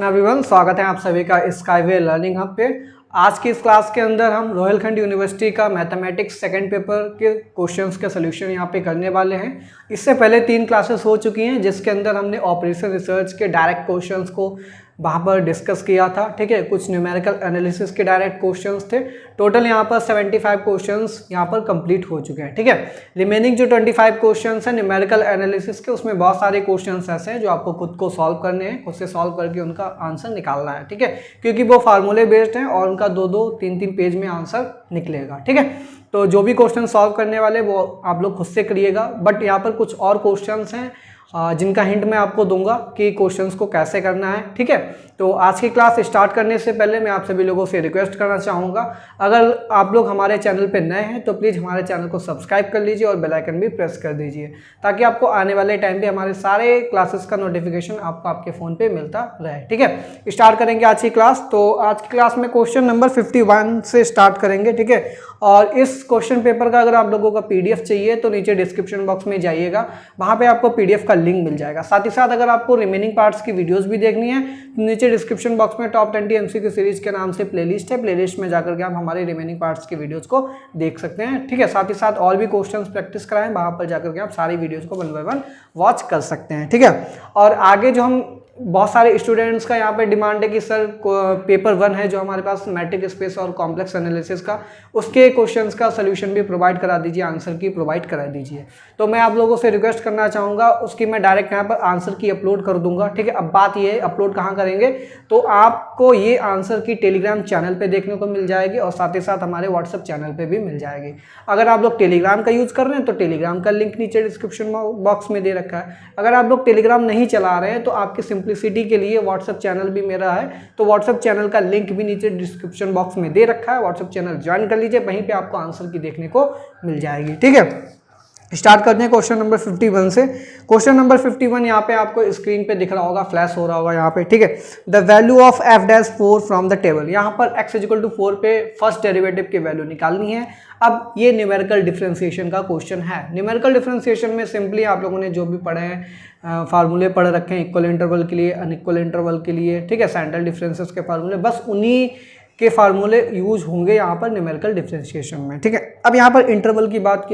Krishna everyone, स्वागत है आप सभी का स्काईवे लर्निंग हब पे। आज की इस क्लास के अंदर हम रोहिलखंड यूनिवर्सिटी का मैथमेटिक्स सेकंड पेपर के क्वेश्चंस के सोल्यूशन यहाँ पे करने वाले हैं। इससे पहले 3 क्लासेस हो चुकी हैं जिसके अंदर हमने ऑपरेशन रिसर्च के डायरेक्ट क्वेश्चंस को वहाँ पर डिस्कस किया था। ठीक है, कुछ न्यूमेरिकल एनालिसिस के डायरेक्ट क्वेश्चंस थे। टोटल यहाँ पर 75 क्वेश्चंस यहाँ पर कंप्लीट हो चुके हैं। ठीक है, रिमेनिंग जो 25 क्वेश्चंस हैं न्यूमेरिकल एनालिसिस के, उसमें बहुत सारे क्वेश्चंस ऐसे हैं जो आपको खुद को सॉल्व करने हैं, खुद से सॉल्व करके उनका आंसर निकालना है। ठीक है, क्योंकि वो फार्मूले बेस्ड हैं और उनका 2-2, 3-3 पेज में आंसर निकलेगा। ठीक है, तो जो भी क्वेश्चन सॉल्व करने वाले वो आप लोग खुद से करिएगा। बट यहाँ पर कुछ और क्वेश्चंस हैं जिनका हिंट मैं आपको दूंगा कि क्वेश्चंस को कैसे करना है। ठीक है, तो आज की क्लास स्टार्ट करने से पहले मैं आप सभी लोगों से रिक्वेस्ट करना चाहूँगा, अगर आप लोग हमारे चैनल पे नए हैं तो प्लीज़ हमारे चैनल को सब्सक्राइब कर लीजिए और बेल आइकन भी प्रेस कर दीजिए ताकि आपको आने वाले टाइम पे हमारे सारे क्लासेस का नोटिफिकेशन आपको आपके फ़ोन पे मिलता रहे। ठीक है, स्टार्ट करेंगे आज की क्लास। तो आज की क्लास में क्वेश्चन नंबर 51 से स्टार्ट करेंगे। ठीक है, और इस क्वेश्चन पेपर का अगर आप लोगों का PDF चाहिए तो नीचे डिस्क्रिप्शन बॉक्स में जाइएगा, वहाँ पे आपको PDF का लिंक मिल जाएगा। साथ ही साथ अगर आपको रिमेनिंग पार्ट्स की वीडियोस भी देखनी है तो नीचे डिस्क्रिप्शन बॉक्स में टॉप 20 MCQ सीरीज के नाम से प्लेलिस्ट है, प्लेलिस्ट में जाकर के आप हमारे रिमेनिंग पार्ट्स की वीडियोस को देख सकते हैं। ठीक है, साथ ही साथ और भी क्वेश्चंस प्रैक्टिस कराएं, वहाँ पर जाकर के आप सारी वीडियोज़ को 1 बाय 1 वॉच कर सकते हैं। ठीक है, और आगे जो हम बहुत सारे स्टूडेंट्स का यहाँ पे डिमांड है कि सर पेपर 1 है जो हमारे पास मैट्रिक स्पेस और कॉम्प्लेक्स एनालिसिस का, उसके क्वेश्चंस का सोल्यूशन भी प्रोवाइड करा दीजिए, आंसर की प्रोवाइड करा दीजिए। तो मैं आप लोगों से रिक्वेस्ट करना चाहूँगा, उसकी मैं डायरेक्ट यहाँ पर आंसर की अपलोड कर दूंगा। ठीक है, अब बात ये है अपलोड कहाँ करेंगे, तो आपको ये आंसर की टेलीग्राम चैनल पर देखने को मिल जाएगी और साथ ही साथ हमारे व्हाट्सएप चैनल पर भी मिल जाएगी। अगर आप लोग टेलीग्राम का यूज़ कर रहे हैं तो टेलीग्राम का लिंक नीचे डिस्क्रिप्शन बॉक्स में दे रखा है। अगर आप लोग टेलीग्राम नहीं चला रहे हैं तो आपकी सिंप्लिसिटी के लिए व्हाट्सएप चैनल भी मेरा है, तो व्हाट्सएप चैनल का लिंक भी नीचे डिस्क्रिप्शन बॉक्स में दे रखा है। व्हाट्सएप चैनल ज्वाइन कर लीजिए, वहीं पे आपको आंसर की देखने को मिल जाएगी। ठीक है, स्टार्ट करते हैं क्वेश्चन नंबर 51 से। क्वेश्चन नंबर 51 यहाँ पे आपको स्क्रीन पे दिख रहा होगा, फ्लैश हो रहा होगा यहाँ पे। ठीक है, the value of f'4 from the table. यहाँ पर x=4 पे फर्स्ट डेरिवेटिव की वैल्यू निकालनी है। अब ये न्यूमेरिकल डिफरेंशिएशन का क्वेश्चन है। न्यूमेरिकल डिफरेंशिएशन में सिंपली आप लोगों ने जो भी पढ़े हैं फार्मूले पढ़ रखे हैं, इक्वल इंटरवल के लिए, अनइक्वल इंटरवल के लिए। ठीक है, सेंट्रल डिफरेंसेस के फार्मूले, बस उन्हीं के फार्मूले यूज होंगे यहाँ पर न्यूमेरिकल डिफरेंशिएशन में। ठीक है, अब यहाँ पर इंटरवल की बात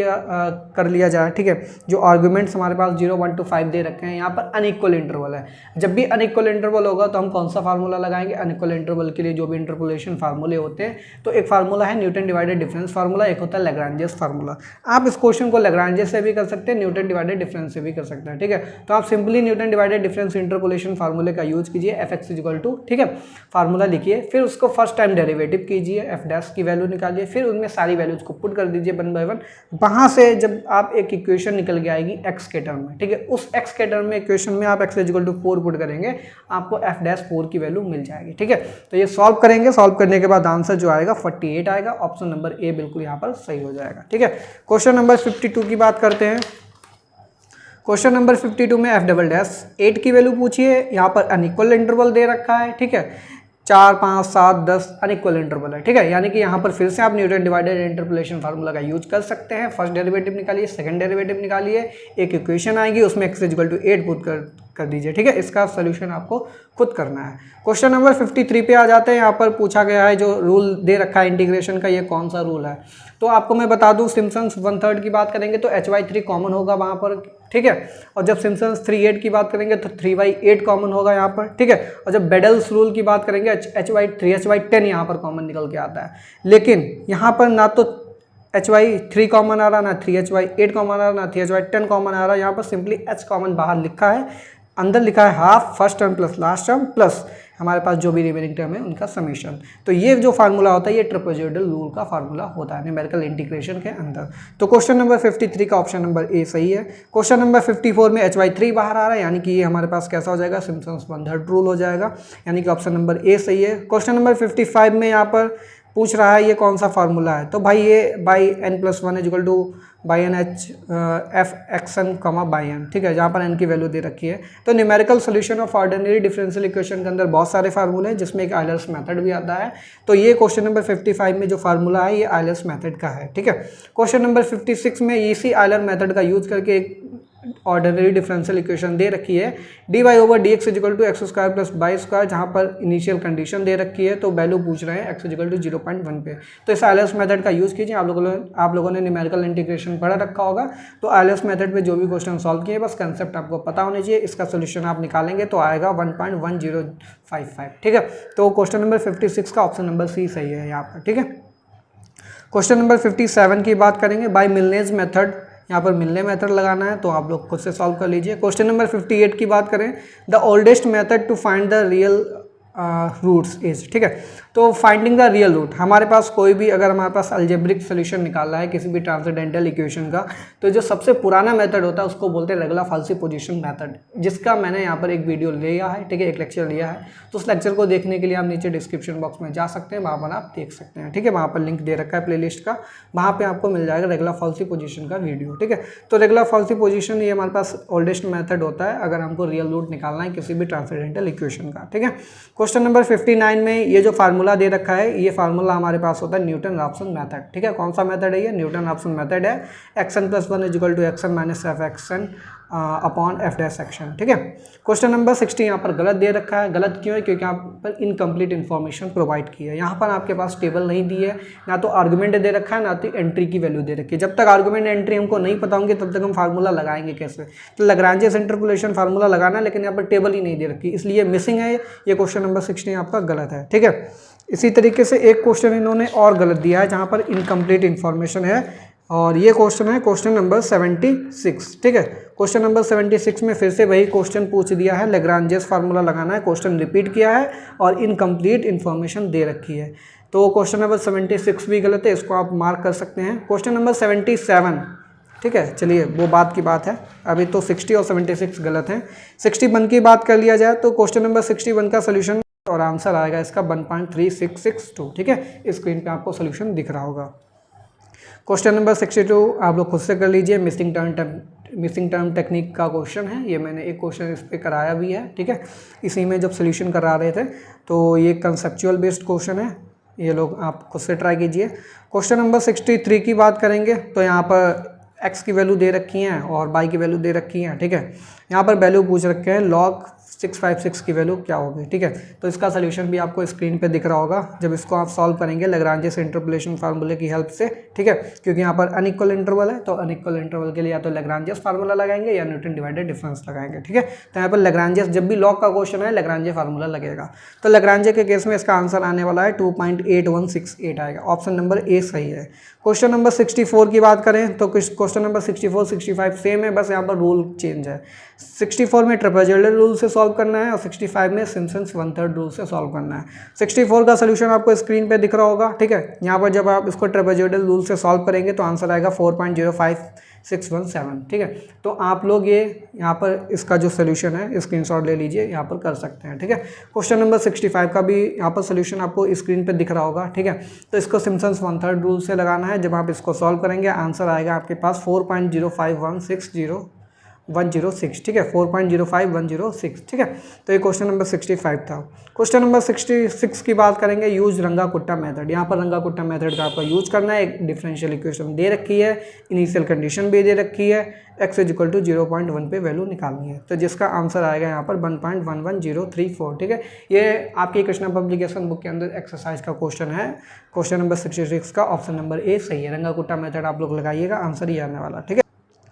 कर लिया जाए। ठीक है, जो आर्गुमेंट्स हमारे पास 0, 1 to 5 दे रखे हैं, यहाँ पर अनइक्वल इंटरवल है। जब भी अनइक्वल इंटरवल होगा तो हम कौन सा फार्मूला लगाएंगे, अनइक्वल इंटरवल के लिए जो भी इंटरपोलेशन फार्मूले होते हैं, तो एक फार्मूला है न्यूटन डिवाइडेड डिफरेंस फार्मूला, एक होता है लैग्रांजेस फार्मूला। आप इस क्वेश्चन को लैग्रांजेस से भी कर सकते हैं, न्यूटन डिवाइडेड डिफरेंस से भी कर सकते हैं। ठीक है, तो आप simply Newton divided difference interpolation फार्मूले का यूज कीजिए, f(x), ठीक है, फार्मूला लिखिए, फिर उसको फर्स्ट टाइम डेरिवेटिव कीजिए, f' की वैल्यू निकालिए, फिर उनमें सारी वैल्यूज को पुट कर दीजिए 1 बाय 1। वहां से जब आप एक इक्वेशन निकल के आएगी x के टर्म में, ठीक है, उस x के टर्म में इक्वेशन में आप x=4 पुट करेंगे, आपको f'4 की वैल्यू मिल जाएगी। ठीक है, तो ये सॉल्व करेंगे, सॉल्व करने के बाद आंसर जो आएगा 48 आएगा। ऑप्शन नंबर ए बिल्कुल यहाँ पर सही हो जाएगा। ठीक है, क्वेश्चन नंबर 52 की बात करते हैं। क्वेश्चन नंबर 52 में f'8 की वैल्यू पूछिए। यहाँ पर अनइक्वल इंटरवल दे रखा है। ठीक है, 4, 5, 7, 10 अनइक्वल इंटरवल है। ठीक है, यानी कि यहाँ पर फिर से आप न्यूटन डिवाइडेड इंटरपोलेशन फार्मूला का यूज कर सकते हैं। फर्स्ट डेरिवेटिव निकालिए, सेकंड डेरिवेटिव निकालिए, एक इक्वेशन आएगी, उसमें x=8 पुट कर दीजिए। ठीक है, इसका सोल्यूशन आपको खुद करना है। क्वेश्चन नंबर 53 पे आ जाते हैं। यहाँ पर पूछा गया है, जो रूल दे रखा है इंटीग्रेशन का, ये कौन सा रूल है, तो आपको मैं बता दूं, सिम्पसन्स 1/3 की बात करेंगे तो h/3 कॉमन होगा वहाँ पर। ठीक है, और जब सिम्पसन्स 3/8 की बात करेंगे तो 3/8 कॉमन होगा यहाँ पर। ठीक है, और जब बेडल्स रूल की बात करेंगे h/3 h/10 यहाँ पर कॉमन निकल के आता है। लेकिन यहाँ पर ना तो h/3 कॉमन आ रहा, ना 3h/8 कॉमन आ रहा, ना 3h/10 कॉमन आ रहा। यहाँ पर सिंपली h कॉमन बाहर लिखा है, अंदर लिखा है half first term plus last term plus हमारे पास जो भी रिमेनिंग टर्म है उनका समेशन। तो ये जो फार्मूला होता है ये ट्रेपेजॉइडल रूल का फार्मूला होता है न्यूमेरिकल इंटीग्रेशन के अंदर। तो क्वेश्चन नंबर 53 का ऑप्शन नंबर ए सही है। क्वेश्चन नंबर 54 में h/3 बाहर आ रहा है, यानी कि ये हमारे पास कैसा हो जाएगा, सिम्पसन्स 1/3 रूल हो जाएगा, यानी कि ऑप्शन नंबर ए सही है। क्वेश्चन नंबर 55 में यहाँ पर पूछ रहा है ये कौन सा फार्मूला है, तो भाई ये n+1 ठीक है, जहाँ पर n की वैल्यू दे रखी है। तो numerical solution of ordinary differential equation के अंदर बहुत सारे फार्मूले हैं, जिसमें एक आयलर्स मेथड भी आता है। तो ये क्वेश्चन नंबर 55 में जो फार्मूला है ये आयलर्स मेथड का है। ठीक है, क्वेश्चन नंबर 56 में इसी आयलर मेथड का यूज करके एक ऑर्डिनरी डिफरेंशियल इक्वेशन दे रखी है dy/dx = x² + y², जहाँ पर इनिशियल कंडीशन दे रखी है, तो वैल्यू पूछ रहे हैं x = 0.1 पे। तो इस आइलर्स मेथड का यूज़ कीजिए। आप लोगों ने न्यूमेरिकल इंटीग्रेशन पढ़ा रखा होगा, तो आइलर्स मेथड पे जो भी क्वेश्चन सॉल्व किए बस कंसेप्ट आपको पता होना चाहिए। इसका सोल्यूशन आप निकालेंगे तो आएगा 1.1055। ठीक है, तो क्वेश्चन नंबर 56 का ऑप्शन नंबर सी सही है यहाँ पर। ठीक है, क्वेश्चन नंबर 57 की बात करेंगे। बाय मिलनेज मेथड, यहाँ पर मिलने मेथड लगाना है, तो आप लोग खुद से सॉल्व कर लीजिए। क्वेश्चन नंबर 58 की बात करें, the oldest method to find the real roots is. ठीक है, तो फाइंडिंग द रियल रूट, हमारे पास कोई भी अगर हमारे पास अलजेब्रिक सोल्यूशन निकालना है किसी भी ट्रांसेंडेंटल इक्वेशन का, तो जो सबसे पुराना मेथड होता है उसको बोलते हैं रेगुलर फॉल्सिपोजिशन मेथड, जिसका मैंने यहाँ पर एक वीडियो लिया है। ठीक है, एक लेक्चर लिया है, तो उस लेक्चर को देखने के लिए आप नीचे डिस्क्रिप्शन बॉक्स में जा सकते हैं, वहाँ पर आप देख सकते हैं। ठीक है, वहाँ पर लिंक दे रखा है प्लेलिस्ट का, वहाँ पर आपको मिल जाएगा रेगुलर फॉल्सिपोजिशन का वीडियो। ठीक है, तो रेगुलर फॉल्सिपोजिशन ये हमारे पास ओल्डेस्ट मेथड होता है अगर हमको रियल रूट निकालना है किसी भी ट्रांसेंडेंटल इक्वेशन का। ठीक है, क्वेश्चन नंबर 59 में ये जो फार्मूला दे रखा है, ये फार्मूला हमारे पास होता है न्यूटन रॉप्सन मेथड। ठीक है, कौन सा मेथड है ये? न्यूटन रॉप्सन मेथड है। xn + 1 = xn - fxn upon f'(x)। ठीक है, क्वेश्चन नंबर 60 यहाँ पर गलत दे रखा है। गलत क्यों है? क्योंकि यहाँ पर इनकम्प्लीट इन्फॉर्मेशन प्रोवाइड की है। यहाँ पर आपके पास टेबल नहीं दी है, ना तो आर्गुमेंट दे रखा है, ना तो एंट्री की वैल्यू दे रखी है। जब तक आर्गुमेंट एंट्री हमको नहीं पता होंगे तब तक हम फार्मूला लगाएंगे कैसे? तो लैग्रेंज इंटरपोलेशन फार्मूला लगाना है, लेकिन यहाँ पर टेबल ही नहीं दे रखी, इसलिए मिसिंग है ये क्वेश्चन नंबर 60 आपका गलत है। ठीक है, इसी तरीके से एक क्वेश्चन इन्होंने और गलत दिया है जहाँ पर इनकम्प्लीट इन्फॉर्मेशन है, और ये क्वेश्चन है क्वेश्चन नंबर 76। ठीक है, क्वेश्चन नंबर 76 में फिर से वही क्वेश्चन पूछ दिया है, लैग्रेंजेस फार्मूला लगाना है, क्वेश्चन रिपीट किया है और इनकम्प्लीट इन्फॉर्मेशन दे रखी है। तो क्वेश्चन नंबर 76 भी गलत है, इसको आप मार्क कर सकते हैं। क्वेश्चन नंबर 77, ठीक है, चलिए वो बात की बात है, अभी तो 60 और 76 गलत हैं। 61 की बात कर लिया जाए तो क्वेश्चन नंबर 61 का सोल्यूशन और आंसर आएगा इसका 1.3662। ठीक है, स्क्रीन पे आपको सोल्यूशन दिख रहा होगा। क्वेश्चन नंबर 62 आप लोग खुद से कर लीजिए, मिसिंग टर्म टेक्निक का क्वेश्चन है ये, मैंने एक क्वेश्चन इस पर कराया भी है। ठीक है, इसी में जब सोल्यूशन करा रहे थे, तो ये कंसेप्चुअल बेस्ड क्वेश्चन है, ये लोग आप खुद से ट्राई कीजिए। क्वेश्चन नंबर 63 की बात करेंगे तो यहाँ पर x की वैल्यू दे रखी हैं और y की वैल्यू दे रखी हैं। ठीक है, यहाँ पर वैल्यू पूछ रखे हैं log 656 की वैल्यू क्या होगी। ठीक है, तो इसका सोल्यूशन भी आपको स्क्रीन पे दिख रहा होगा जब इसको आप सॉल्व करेंगे लैग्रेंजेस इंटरपोलेशन फार्मूले की हेल्प से। ठीक है, क्योंकि यहाँ पर अनइक्वल इंटरवल है, तो अनइक्वल इंटरवल के लिए या तो लैग्रेंजेस फार्मूला लगाएंगे या न्यूटन डिवाइडेड डिफरेंस लगाएंगे। ठीक है, तो यहाँ पर लैग्रेंजेस, जब भी लॉग का क्वेश्चन है लैग्रेंजे फार्मूला लगेगा, तो लैग्रेंजे के केस में इसका आंसर आने वाला है 2.8168 आएगा। ऑप्शन नंबर ए सही है। क्वेश्चन नंबर 64 की बात करें तो क्वेश्चन नंबर 64, 65 सेम है, बस यहाँ पर रूल चेंज है। 64 में ट्रेपेजॉइडल रूल से सॉल्व करना है और 65 में सिम्पसन्स 1/3 रूल से सॉल्व करना है। 64 का सोल्यूशन आपको स्क्रीन पे दिख रहा होगा। ठीक है, यहाँ पर जब आप इसको ट्रेपेजॉइडल रूल से सॉल्व करेंगे तो आंसर आएगा 4.05617। ठीक है, तो आप लोग ये यहाँ पर इसका जो सोल्यूशन है स्क्रीनशॉट ले लीजिए, यहाँ पर कर सकते हैं। ठीक है, क्वेश्चन नंबर 65 का भी यहाँ पर सोल्यूशन आपको स्क्रीन पे दिख रहा होगा। ठीक है, तो इसको सिम्पसन्स 1/3 रूल से लगाना है। जब आप इसको सॉल्व करेंगे आंसर आएगा आपके पास 4.05106। ठीक है, 4.05106। ठीक है, तो ये क्वेश्चन नंबर 65 था। क्वेश्चन नंबर 66 की बात करेंगे, यूज रंगा-कुट्टा मेथड। यहाँ पर रंगा-कुट्टा मेथड का आपका यूज करना है। एक डिफरेंशियल इक्वेशन दे रखी है, इनिशियल कंडीशन भी दे रखी है, x = 0.1 पे वैल्यू निकालनी है, तो जिसका आंसर आएगा यहाँ पर 1.11034। ठीक है, ये आपकी कृष्णा पब्लिकेशन बुक के अंदर एक्सरसाइज का क्वेश्चन है, क्वेश्चन नंबर 66 का ऑप्शन नंबर ए सही है। रंगा-कुट्टा मेथड आप लोग लगाइएगा, आंसर ही आने वाला। ठीक है,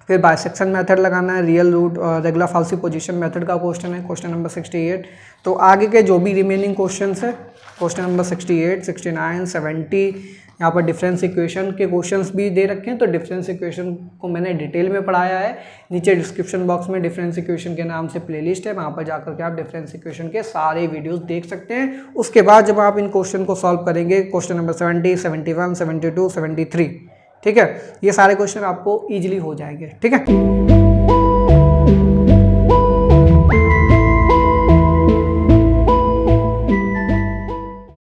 फिर बाइसेक्शन मेथड लगाना है, रियल रूट और रेगुलर फॉल्सिपोजिशन मेथड का क्वेश्चन है, क्वेश्चन नंबर 68। तो आगे के जो भी रिमेनिंग क्वेश्चंस है, क्वेश्चन नंबर 68, 69, 70, यहाँ पर डिफरेंस इक्वेशन के क्वेश्चंस भी दे रखे हैं। तो डिफरेंस इक्वेशन को मैंने डिटेल में पढ़ाया है, नीचे डिस्क्रिप्शन बॉक्स में डिफरेंस इक्वेशन के नाम से प्लेलिस्ट है, वहाँ पर जाकर के आप डिफरेंस इक्वेशन के सारे वीडियोस देख सकते हैं। उसके बाद जब आप इन क्वेश्चन को सॉल्व करेंगे, क्वेश्चन नंबर 70, 71, 72, 73, ठीक है, ये सारे क्वेश्चन आपको ईजिली हो जाएंगे। ठीक है।